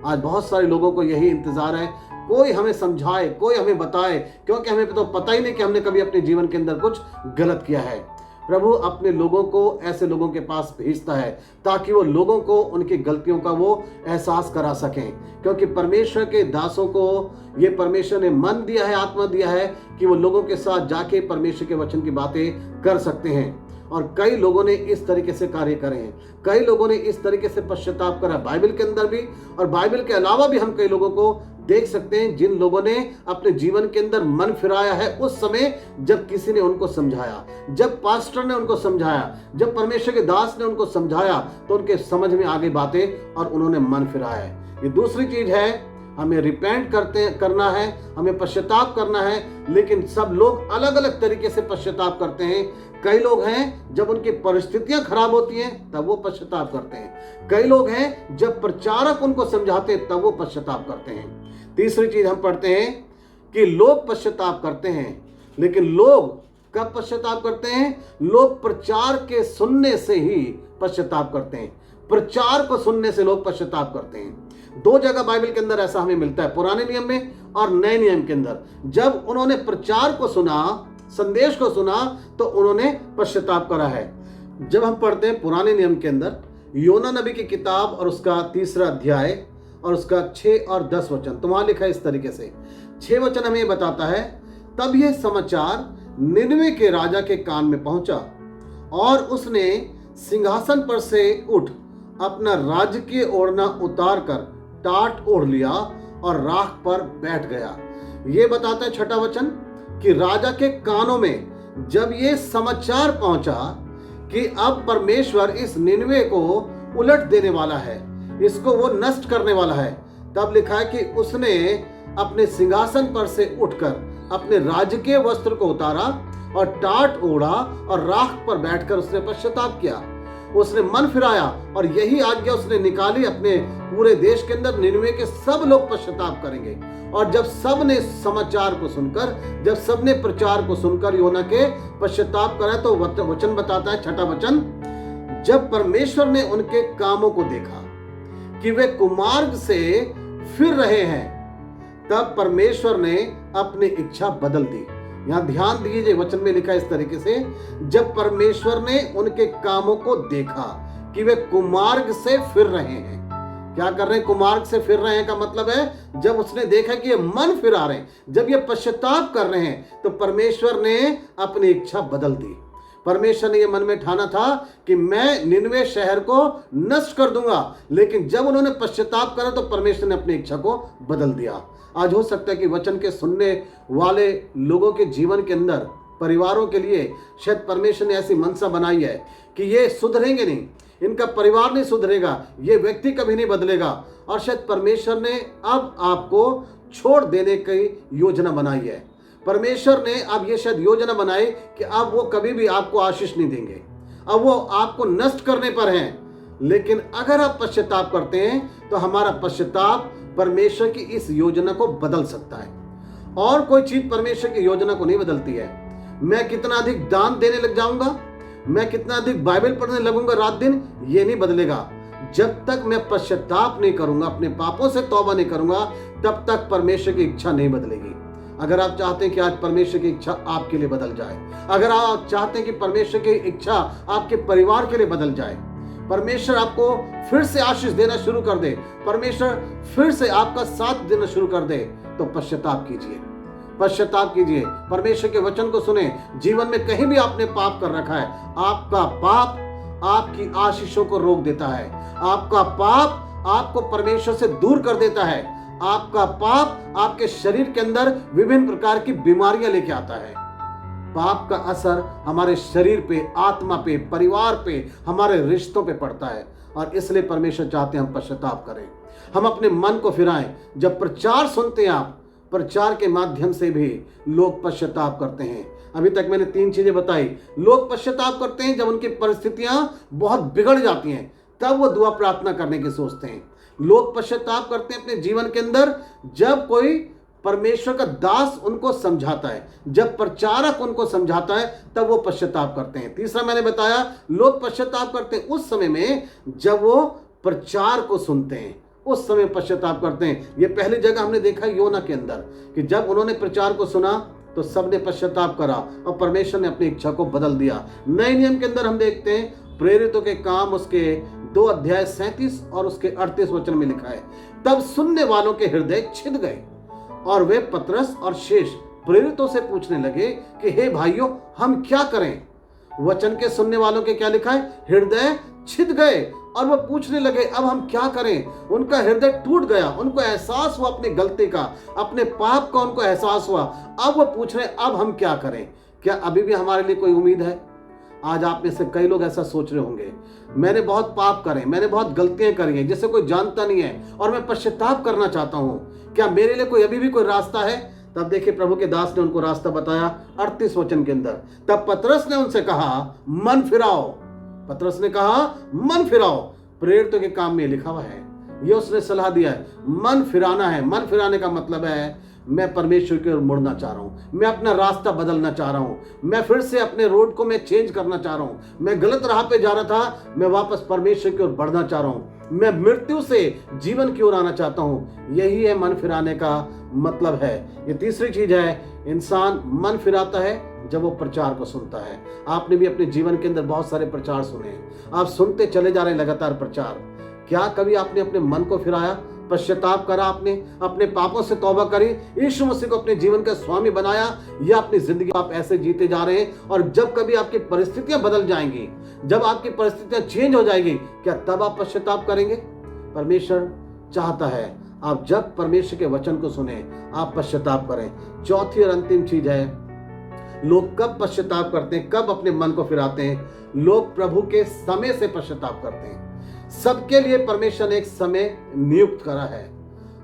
आज बहुत सारे लोगों को यही इंतजार है, कोई हमें समझाए, कोई हमें बताए, क्योंकि हमें तो पता ही नहीं कि हमने कभी अपने जीवन के अंदर कुछ गलत किया है। प्रभु अपने लोगों को ऐसे लोगों के पास भेजता है ताकि वो लोगों को उनकी गलतियों का वो एहसास करा सकें, क्योंकि परमेश्वर के दासों को ये परमेश्वर ने मन दिया है, आत्मा दिया है कि वो लोगों के साथ जाके परमेश्वर के वचन की बातें कर सकते हैं। और कई लोगों ने इस तरीके से कार्य करे हैं, कई लोगों ने इस तरीके से पश्चाताप करा, बाइबल के अंदर भी और बाइबल के अलावा भी हम कई लोगों को देख सकते हैं जिन लोगों ने अपने जीवन के अंदर मन फिराया है उस समय जब किसी ने उनको समझाया, जब पास्टर ने उनको समझाया, जब परमेश्वर के दास ने उनको समझाया, तो उनके समझ में आ गई बातें और उन्होंने मन फिराया है। ये दूसरी चीज है, हमें रिपेंट करना है, हमें पश्चाताप करना है, लेकिन सब लोग अलग अलग तरीके से पश्चाताप करते हैं। कई लोग हैं जब उनकी परिस्थितियां खराब होती हैं तब वो पश्चाताप करते हैं, कई लोग हैं जब प्रचारक उनको समझाते हैं तब वो पश्चाताप करते हैं। तीसरी चीज हम पढ़ते हैं कि लोग पश्चाताप करते हैं, लेकिन लोग कब पश्चाताप करते हैं, लोग प्रचार के सुनने से ही पश्चाताप करते हैं, प्रचार को सुनने से लोग पश्चाताप करते हैं। 2 जगह बाइबल के अंदर ऐसा हमें मिलता है, पुराने नियम में और नए नियम के अंदर। जब उन्होंने प्रचार को सुना, संदेश को सुना, तो उन्होंने पश्चाताप करा है। जब हम पढ़ते हैं पुराने नियम के अंदर योना नबी की किताब और उसका 3रा अध्याय और उसका 6 और 10 वचन, तो वहां लिखा है इस तरीके से। 6 वचन हमें बताता है, तब यह समाचार निनवे के राजा के कान में पहुंचा और उसने सिंहासन पर से उठ अपना राजकीय ओढ़ना उतार कर टाट ओढ़ लिया और राख पर बैठ गया। ये बताता है 6वां वचन कि राजा के कानों में जब ये समाचार पहुंचा कि अब परमेश्वर इस निनवे को उलट देने वाला है, इसको वो नष्ट करने वाला है, तब लिखा है कि उसने अपने सिंहासन पर से उठकर अपने राजकीय वस्त्र को उतारा और टाट ओढ़ा और राख पर बैठकर उसने पश्चाताप किया, उसने मन फिराया और यही आज्ञा उसने निकाली अपने पूरे देश के अंदर, निनवे के सब लोग पश्चाताप करेंगे। और जब सब ने समाचार को सुनकर, जब सब ने प्रचार को सुनकर योना के पश्चाताप करा, तो वचन बताता है 6वां वचन, जब परमेश्वर ने उनके कामों को देखा कि वे कुमार्ग से फिर रहे हैं, तब परमेश्वर ने अपनी इच्छा बदल दी। यहां ध्यान दीजिए, वचन में लिखा है इस तरीके से, जब परमेश्वर ने उनके कामों को देखा कि वे कुमार्ग से फिर रहे हैं। क्या कर रहे हैं? कुमार्ग से फिर रहे हैं का मतलब है जब उसने देखा कि ये मन फिरा रहे हैं, जब ये पश्चाताप कर रहे हैं, तो परमेश्वर ने अपनी इच्छा बदल दी। परमेश्वर ने ये मन में ठाना था कि मैं निनवे शहर को नष्ट कर दूंगा, लेकिन जब उन्होंने पश्चाताप करा तो परमेश्वर ने अपनी इच्छा को बदल दिया। आज हो सकता है कि वचन के सुनने वाले लोगों के जीवन के अंदर परिवारों के लिए शायद परमेश्वर ने ऐसी मनसा बनाई है कि ये सुधरेंगे नहीं, इनका परिवार नहीं सुधरेगा, ये व्यक्ति कभी नहीं बदलेगा, और शायद परमेश्वर ने अब आपको छोड़ देने की योजना बनाई है। परमेश्वर ने अब ये शायद योजना बनाई कि अब वो कभी भी आपको आशीष नहीं देंगे, अब वो आपको नष्ट करने पर हैं। लेकिन अगर आप पश्चाताप करते हैं तो हमारा पश्चाताप परमेश्वर की इस योजना को बदल सकता है, और कोई चीज परमेश्वर की योजना को नहीं बदलती है। मैं कितना अधिक दान देने लग जाऊंगा, मैं कितना अधिक बाइबल पढ़ने लगूंगा रात दिन, ये नहीं बदलेगा। जब तक मैं पश्चाताप नहीं करूंगा, अपने पापों से तौबा नहीं करूंगा, तब तक परमेश्वर की इच्छा नहीं बदलेगी। अगर आप चाहते हैं कि आज परमेश्वर की इच्छा आपके लिए बदल जाए, अगर आप चाहते हैं कि परमेश्वर की इच्छा आपके परिवार के लिए बदल जाए, परमेश्वर आपको फिर से आशीष देना शुरू कर दे, परमेश्वर फिर से आपका साथ देना शुरू कर दे, तो पश्चाताप कीजिए, पश्चाताप कीजिए, परमेश्वर के वचन को सुने। जीवन में कहीं भी आपने पाप कर रखा है, आपका पाप आपकी आशीषों को रोक देता है, आपका पाप आपको परमेश्वर से दूर कर देता है, आपका पाप आपके शरीर के अंदर विभिन्न प्रकार की बीमारियां लेके आता है। पाप का असर हमारे शरीर पे, आत्मा पे, परिवार पे, हमारे रिश्तों पे पड़ता है, और इसलिए परमेश्वर चाहते हैं हम पश्चाताप करें, हम अपने मन को फिराएं। जब प्रचार सुनते हैं आप, प्रचार के माध्यम से भी लोग पश्चाताप करते हैं। अभी तक मैंने 3 चीजें बताई। लोग पश्चाताप करते हैं जब उनकी परिस्थितियां बहुत बिगड़ जाती हैं, तब वो दुआ प्रार्थना करने की सोचते हैं। लोग पश्चाताप करते हैं अपने जीवन के अंदर जब कोई परमेश्वर का दास उनको समझाता है, जब प्रचारक उनको समझाता है, तब वो पश्चाताप करते हैं। तीसरा मैंने बताया, लोग पश्चाताप करते हैं उस समय में जब वो प्रचार को सुनते हैं, उस समय पश्चाताप करते हैं। ये पहली जगह हमने देखा योना के अंदर कि जब उन्होंने प्रचार को सुना तो सबने पश्चाताप करा और परमेश्वर ने अपनी इच्छा को बदल दिया। नए नियम के अंदर हम देखते हैं प्रेरितों के काम उसके 2 अध्याय 37 और उसके 38 वचन में लिखा है, तब सुनने वालों के हृदय छिद गए और वे पतरस और शेष प्रेरितों से पूछने लगे कि हे भाइयों, हम क्या करें। वचन के सुनने वालों के क्या लिखा है, हृदय छिद गए, और वह पूछने लगे अब हम क्या करें। उनका हृदय टूट गया, उनको एहसास हुआ अपनी गलती का, अपने पाप का उनको एहसास हुआ। अब वो पूछ रहे अब हम क्या करें। क्या अभी भी हमारे लिए कोई उम्मीद है? आज आप में से कई लोग ऐसा सोच रहे होंगे, मैंने बहुत पाप करे, मैंने बहुत गलतियां करी हैं जिसे कोई जानता नहीं है, और मैं पश्चाताप करना चाहता हूं, क्या मेरे लिए कोई अभी भी कोई रास्ता है? तब देखिए प्रभु के दास ने उनको रास्ता बताया 38 वचन के अंदर। तब पतरस ने उनसे कहा मन फिराओ, पतरस ने कहा मन फिराओ। प्रेरितों के काम में लिखा हुआ है, ये उसने सलाह दिया है, मन फिराना है। मन फिराने का मतलब है मैं परमेश्वर की ओर मुड़ना चाह रहा हूं, मैं अपना रास्ता बदलना चाह रहा हूं, मैं फिर से अपने रोड को मैं चेंज करना चाह रहा हूं। मैं गलत राह पे जा रहा था, मैं वापस परमेश्वर की ओर बढ़ना चाह रहा हूं, मैं मृत्यु से जीवन की ओर आना चाहता हूं। यही है मन फिराने का मतलब है। ये तीसरी चीज है, इंसान मन फिराता है जब वो प्रचार को सुनता है। आपने भी अपने जीवन के अंदर बहुत सारे प्रचार सुने, आप सुनते चले जा रहे हैं लगातार प्रचार। क्या कभी आपने अपने मन को फिराया, पश्चाताप करा, आपने अपने पापों से तौबा करी, यीशु मसीह को अपने जीवन का स्वामी बनाया, या अपनी जिंदगी आप ऐसे जीते जा रहे हैं? और जब कभी आपकी परिस्थितियां बदल जाएंगी, जब आपकी परिस्थितियां चेंज हो जाएगी, क्या तब आप पश्चाताप करेंगे? परमेश्वर चाहता है आप जब परमेश्वर के वचन को सुने आप पश्चाताप करें। चौथी और अंतिम चीज है, लोग कब पश्चाताप करते हैं, कब अपने मन को फिराते हैं? लोग प्रभु के समय से पश्चाताप करते हैं। सबके लिए परमेश्वर ने एक समय नियुक्त करा है,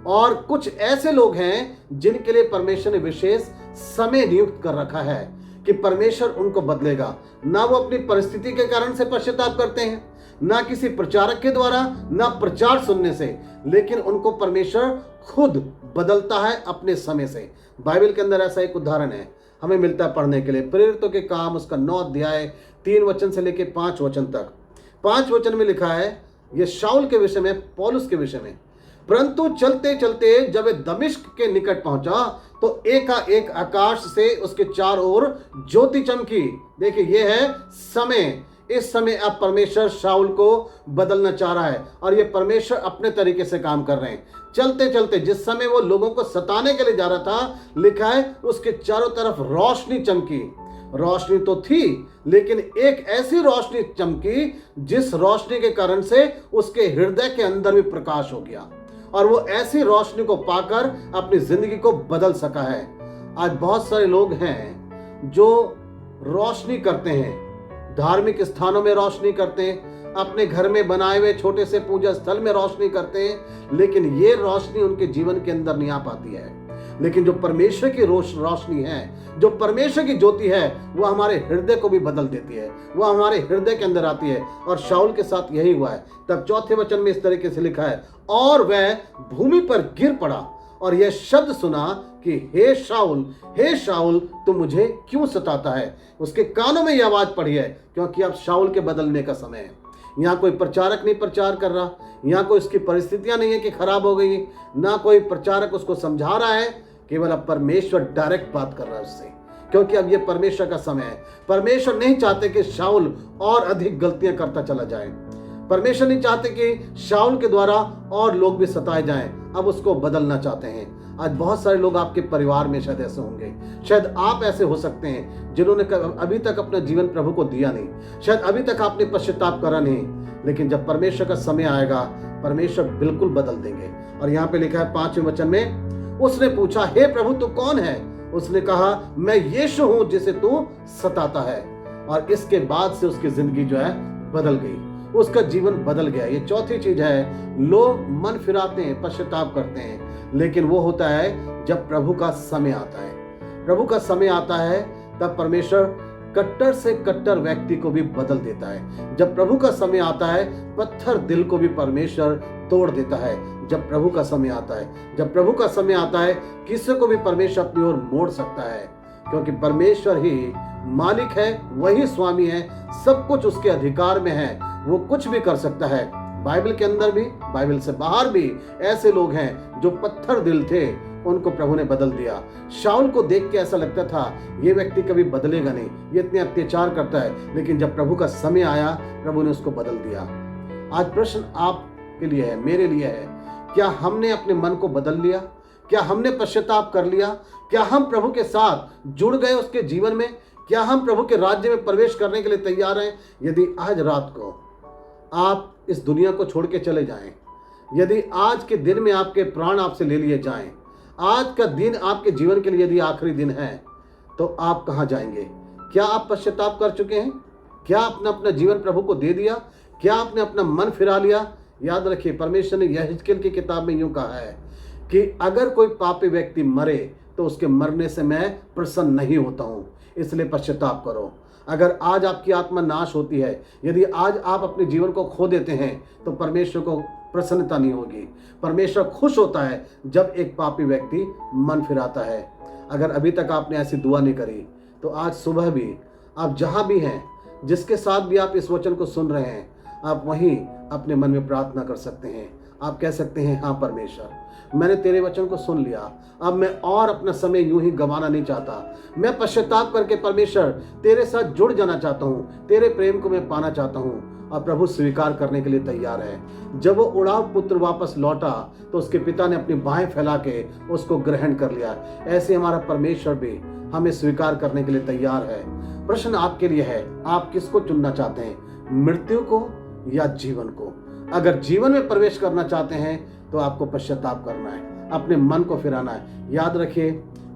और कुछ ऐसे लोग हैं जिनके लिए परमेश्वर ने विशेष समय नियुक्त कर रखा है कि परमेश्वर उनको बदलेगा। ना वो अपनी परिस्थिति के कारण से पश्चाताप करते हैं, ना किसी प्रचारक के द्वारा, ना प्रचार सुनने से, लेकिन उनको परमेश्वर खुद बदलता है अपने समय से। बाइबल के अंदर ऐसा एक उदाहरण है, हमें मिलता है पढ़ने के लिए। प्रेरितों के काम उसका 9 अध्याय 3 वचन से लेकर 5 वचन तक। 5 वचन में लिखा है, ये शाऊल के विषय में, पौलुस के विषय में। परंतु चलते चलते जब वे दमिश्क के निकट पहुंचा तो एकाएक आकाश से उसके चारों ओर ज्योति चमकी। देखिए ये है समय। इस समय अब परमेश्वर शाऊल को बदलना चाह रहा है, और ये परमेश्वर अपने तरीके से काम कर रहे हैं। चलते चलते जिस समय वो लोगों को सताने के लिए जा रहा था, लिखा है उसके चारों तरफ रोशनी चमकी। रोशनी तो थी, लेकिन एक ऐसी रोशनी चमकी जिस रोशनी के कारण से उसके हृदय के अंदर भी प्रकाश हो गया, और वो ऐसी रोशनी को पाकर अपनी जिंदगी को बदल सका है। आज बहुत सारे लोग हैं जो रोशनी करते हैं, धार्मिक स्थानों में रोशनी करते हैं, अपने घर में बनाए हुए छोटे से पूजा स्थल में रोशनी करते हैं, लेकिन ये रोशनी उनके जीवन के अंदर नहीं आ पाती है। लेकिन जो परमेश्वर की रोशनी है, जो परमेश्वर की ज्योति है, वो हमारे हृदय को भी बदल देती है, वो हमारे हृदय के अंदर आती है। और शाऊल के साथ यही हुआ है। तब चौथे वचन में इस तरीके से लिखा है, और वह भूमि पर गिर पड़ा और यह शब्द सुना कि हे शाऊल तू मुझे क्यों सताता है। उसके कानों में यह आवाज पड़ी है, क्योंकि अब शाऊल के बदलने का समय है। यहाँ कोई प्रचारक नहीं प्रचार कर रहा, यहाँ कोई उसकी परिस्थितियां नहीं है कि खराब हो गई, ना कोई प्रचारक उसको समझा रहा है, केवल अब परमेश्वर डायरेक्ट बात कर रहा है उससे, क्योंकि अब ये परमेश्वर का समय है। परमेश्वर नहीं चाहते कि शाऊल और अधिक गलतियां करता चला जाए। परमेश्वर नहीं चाहते कि शाऊल के द्वारा और लोग भी सताए जाएं, अब उसको बदलना चाहते हैं। आज बहुत सारे लोग आपके परिवार में शायद ऐसे होंगे, शायद आप ऐसे हो सकते हैं जिन्होंने अभी तक अपना जीवन प्रभु को दिया नहीं, शायद अभी तक आपने पश्चाताप करा नहीं, लेकिन जब परमेश्वर का समय आएगा परमेश्वर बिल्कुल बदल देंगे। और यहाँ पे लिखा है 5वें वचन में, उसने पूछा, हे प्रभु तू कौन है? उसने कहा, मैं यीशु हूं जिसे तू सताता है। और इसके बाद से उसकी जिंदगी जो है बदल गई, उसका जीवन बदल गया। ये चौथी चीज है, लोग मन फिराते हैं, पश्चाताप करते हैं, लेकिन वो होता है जब प्रभु का समय आता है। प्रभु का समय आता है तब परमेश्वर कट्टर से कट्टर व्यक्ति को भी बदल देता है। जब प्रभु का समय आता है पत्थर दिल को भी परमेश्वर तोड़ देता है। जब प्रभु का समय आता है, जब प्रभु का समय आता है किसी को भी परमेश्वर अपनी ओर मोड़ सकता है, क्योंकि परमेश्वर ही मालिक है, वही स्वामी है, सब कुछ उसके अधिकार में है, वो कुछ भी कर सकता है। बाइबल के अंदर भी, बाइबल से बाहर भी ऐसे लोग हैं जो पत्थर दिल थे, उनको प्रभु ने बदल दिया। शाऊल को देख के ऐसा लगता था ये व्यक्ति कभी बदलेगा नहीं, ये इतने अत्याचार करता है, लेकिन जब प्रभु का समय आया प्रभु ने उसको बदल दिया। आज प्रश्न आपके लिए है, मेरे लिए है, क्या हमने अपने मन को बदल लिया? क्या हमने पश्चाताप कर लिया? क्या हम प्रभु के साथ जुड़ गए उसके जीवन में? क्या हम प्रभु के राज्य में प्रवेश करने के लिए तैयार हैं? यदि आज रात को आप इस दुनिया को छोड़ के चले जाएं, यदि आज के दिन में आपके प्राण आपसे ले लिए जाएं, आज का दिन आपके जीवन के लिए यदि आखिरी दिन है, तो आप कहां जाएंगे? क्या आप पश्चाताप कर चुके हैं? क्या आपने अपना जीवन प्रभु को दे दिया? क्या आपने अपना मन फिरा लिया? याद रखिए, परमेश्वर ने यहेजकेल की किताब में यूं कहा है कि अगर कोई पापी व्यक्ति मरे तो उसके मरने से मैं प्रसन्न नहीं होता हूं, इसलिए पश्चाताप करो। अगर आज आपकी आत्मा नाश होती है, यदि आज आप अपने जीवन को खो देते हैं, तो परमेश्वर को प्रसन्नता नहीं होगी। परमेश्वर खुश होता है जब एक पापी व्यक्ति मन फिराता है। अगर अभी तक आपने ऐसी दुआ नहीं करी, तो आज सुबह भी आप जहां भी हैं, जिसके साथ भी आप इस वचन को सुन रहे हैं, आप वहीं अपने मन में प्रार्थना कर सकते हैं। आप कह सकते हैं, हाँ परमेश्वर, मैंने तेरे वचन को सुन लिया, अब मैं और अपना समय यूं ही गंवाना नहीं चाहता। मैं पश्चाताप करके परमेश्वर तेरे साथ जुड़ जाना चाहता हूँ, तेरे प्रेम को मैं पाना चाहता हूँ। और प्रभु स्वीकार करने के लिए तैयार है। जब वो उड़ाव पुत्र वापस लौटा तो उसके पिता ने अपनी बाहें फैला के उसको ग्रहण कर लिया। ऐसे हमारा परमेश्वर भी हमें स्वीकार करने के लिए तैयार है। प्रश्न आपके लिए है, आप किसको चुनना चाहते हैं, मृत्यु को या जीवन को? अगर जीवन में प्रवेश करना चाहते हैं तो आपको पश्चाताप करना है, अपने मन को फिराना है। याद रखिए,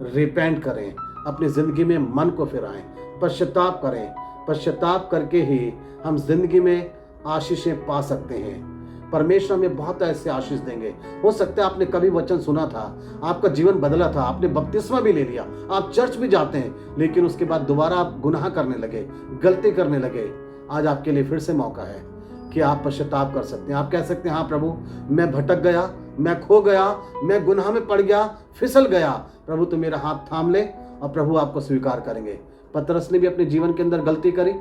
रिपेंट करें, अपनी जिंदगी में मन को फिराएं, पश्चाताप करें। पश्चाताप करके ही हम जिंदगी में आशीषें पा सकते हैं। परमेश्वर हमें बहुत ऐसे आशीष देंगे। हो सकता है आपने कभी वचन सुना था, आपका जीवन बदला था, आपने बपतिस्मा भी ले लिया, आप चर्च भी जाते हैं, लेकिन उसके बाद दोबारा आप गुनाह करने लगे, गलती करने लगे। आज आपके लिए फिर से मौका है कि आप पश्चाताप कर सकते हैं। आप कह सकते हैं, हाँ प्रभु, मैं भटक गया, मैं खो गया, मैं गुनाह में पड़ गया, फिसल गया, प्रभु तो मेरा हाथ थाम ले। और प्रभु आपको स्वीकार करेंगे। पतरस ने भी अपने जीवन के अंदर गलती करी,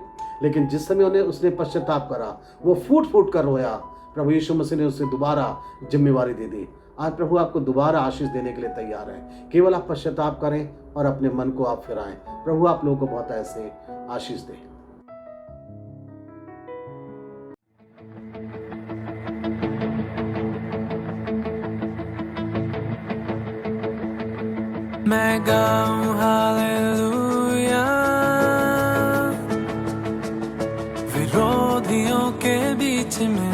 लेकिन जिस समय उसने पश्चाताप करा, वो फूट फूट कर रोया, प्रभु यीशु मसीह ने उसे दोबारा जिम्मेवारी दे दी। आज प्रभु आपको दोबारा आशीष देने के लिए तैयार है। केवल आप पश्चाताप करें और अपने मन को आप फिराएं। प्रभु आप लोगों को बहुत ऐसे आशीष दे। मैं गाऊं हालेलुया विरोधियों के बीच में,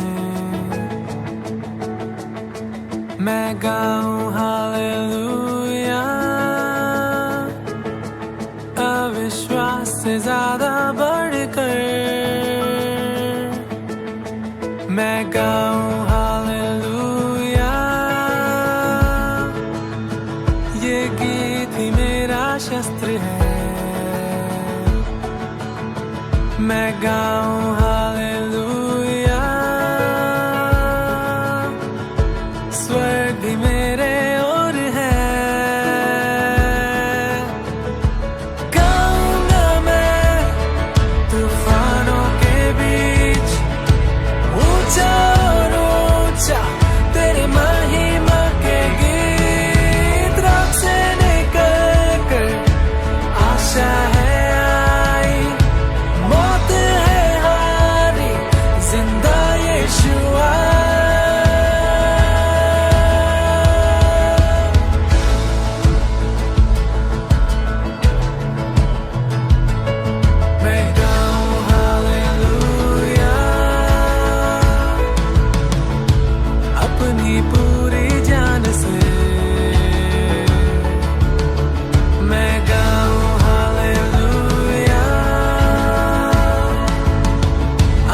मैं गाऊं हालेलुया अविश्वास से गाऊं हालेलुया, ये गीत ही मेरा शस्त्र है। मैं गाऊं हालेलुया, स्वर्ग भी मेरे ओर है। गाऊंगा मैं तूफानों के बीच, ऊंचा और ऊंचा तेरे महिमा के गीत। रात से निकल कर आशा है आई, मौत है हारी, जिंदा यीशुआ। मैं गाऊं हालेलुया, अपनी पूरी जान से। मैं गाऊं हालेलुया,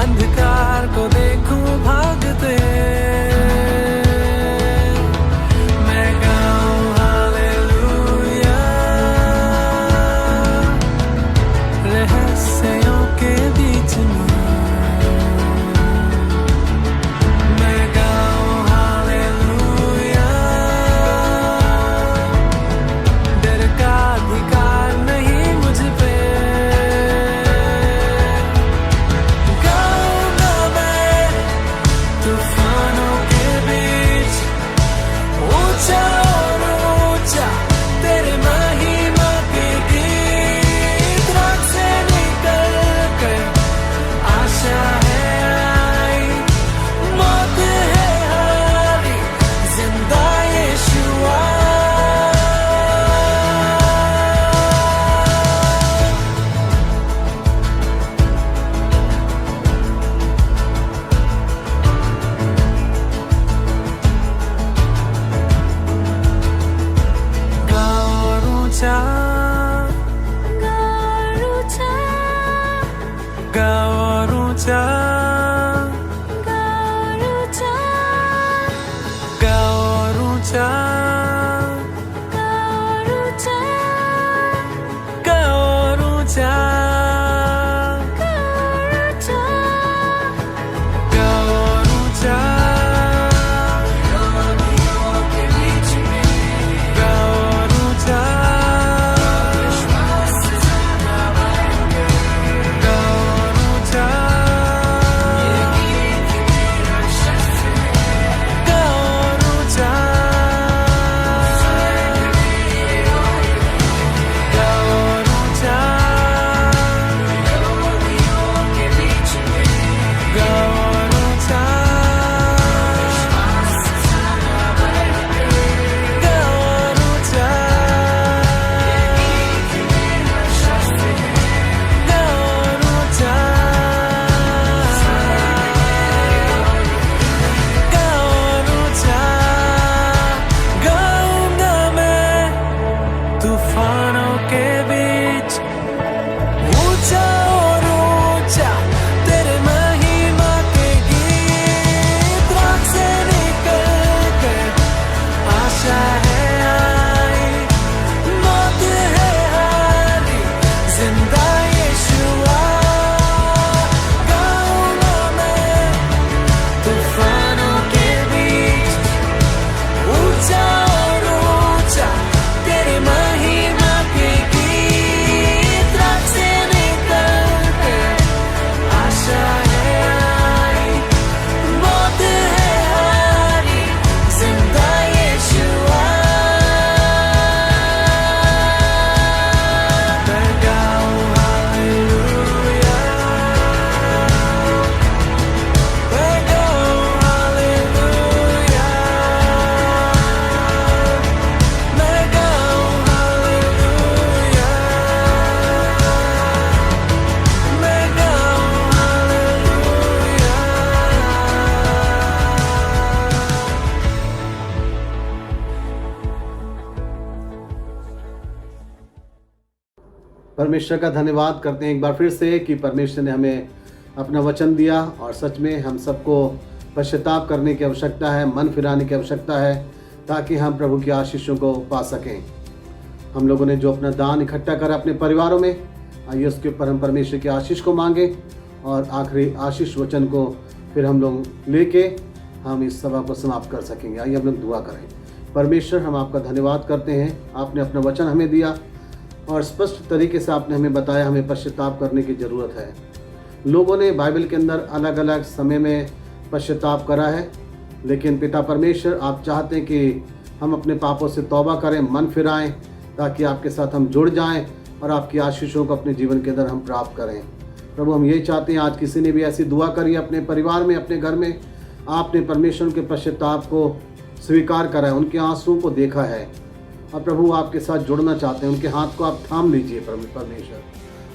अंधकार को देखूं भागते। मैं गाऊं हालेलुया, रहस्यों के बीच में। मैं गाऊं हालेलुया, डर का अधिकार नहीं मुझ पे। गाऊंगा मैं तूफानों के बीच, ऊंचा और ऊंचा तेरे महिमा के गीत। रात से निकल कर आशा है आई, मौत है हारी, जिंदा यीशुआ। गाओ और ऊंचा, गाओ और ऊंचा, गाओ और ऊंचा, गाओ और ऊंचा, गाओ और ऊंचा, गाओ और ऊंचा, गाओ और ऊंचा, गाओ और ऊंचा, गाओ और ऊंचा, गाओ और ऊंचा, गाओ और ऊंचा, गाओ और ऊंचा, गाओ और ऊंचा। गाऊंगा मैं तूफानों के बीच, ऊंचा और ऊंचा तेरे महिमा के गीत। रात से निकल कर आशा है आई, मौत है हारी, जिंदा यीशुआ। गाऊंगा मैं तूफानों के बीच, ऊंचा और ऊंचा तेरे महिमा के गीत। रात से निकल कर आशा है आई, मौत है हारी, जिंदा यीशुआ। मैं गाऊं हालेलुया, मैं गाऊं हालेलुया, मैं गाऊं हालेलुया, मैं गाऊं हालेलुया। परमेश्वर का धन्यवाद करते हैं एक बार फिर से कि परमेश्वर ने हमें अपना वचन दिया और सच में हम सबको पश्चाताप करने की आवश्यकता है, मन फिराने की आवश्यकता है, ताकि हम प्रभु की आशीषों को पा सकें। हम लोगों ने जो अपना दान इकट्ठा करा अपने परिवारों में, आइए उसके ऊपर हम परमेश्वर की आशीष को मांगें और आखिरी आशीष वचन को फिर हम लोग लेके हम इस सभा को समाप्त कर सकेंगे। आइए हम लोग दुआ करें। परमेश्वर, हम आपका धन्यवाद करते हैं, आपने अपना वचन हमें दिया और स्पष्ट तरीके से आपने हमें बताया हमें पश्चाताप करने की ज़रूरत है। लोगों ने बाइबल के अंदर अलग अलग समय में पश्चाताप करा है, लेकिन पिता परमेश्वर, आप चाहते हैं कि हम अपने पापों से तौबा करें, मन फिराएं, ताकि आपके साथ हम जुड़ जाएं और आपकी आशीषों को अपने जीवन के अंदर हम प्राप्त करें। प्रभु, हम यही चाहते हैं, आज किसी ने भी ऐसी दुआ करी अपने परिवार में, अपने घर में, आपने परमेश्वर के पश्चाताप को स्वीकार करा है, उनके आंसुओं को देखा है और प्रभु आपके साथ जुड़ना चाहते हैं। उनके हाथ को आप थाम लीजिए परमेश्वर,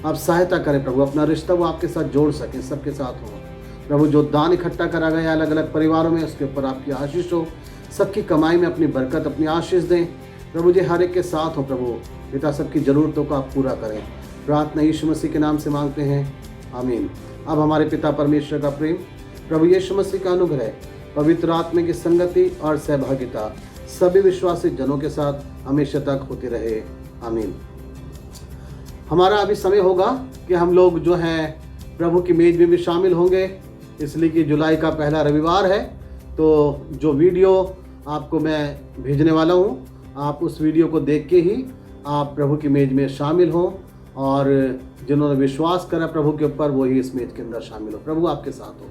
आप सहायता करें प्रभु, अपना रिश्ता वो आपके साथ जोड़ सकें, सबके साथ हो। प्रभु, जो दान इकट्ठा करा गया अलग अलग परिवारों में, उसके ऊपर आपकी आशीष हो, सबकी कमाई में अपनी बरकत, अपनी आशीष दें प्रभु जी, हर एक के साथ हो प्रभु। पिता, सबकी ज़रूरतों को आप पूरा करें। प्रार्थना यीशु मसीह के नाम से मांगते हैं, आमीन। अब हमारे पिता परमेश्वर का प्रेम, प्रभु यीशु मसीह का अनुग्रह, पवित्र आत्मा की संगति और सहभागिता सभी विश्वासी जनों के साथ हमेशा तक होती रहे, आमीन। हमारा अभी समय होगा कि हम लोग जो हैं प्रभु की मेज में भी शामिल होंगे, इसलिए कि जुलाई का पहला रविवार है। तो जो वीडियो आपको मैं भेजने वाला हूँ, आप उस वीडियो को देख के ही आप प्रभु की मेज में शामिल हों, और जिन्होंने विश्वास करा प्रभु के ऊपर, वो ही इस मेज के अंदर शामिल हो। प्रभु आपके साथ हो।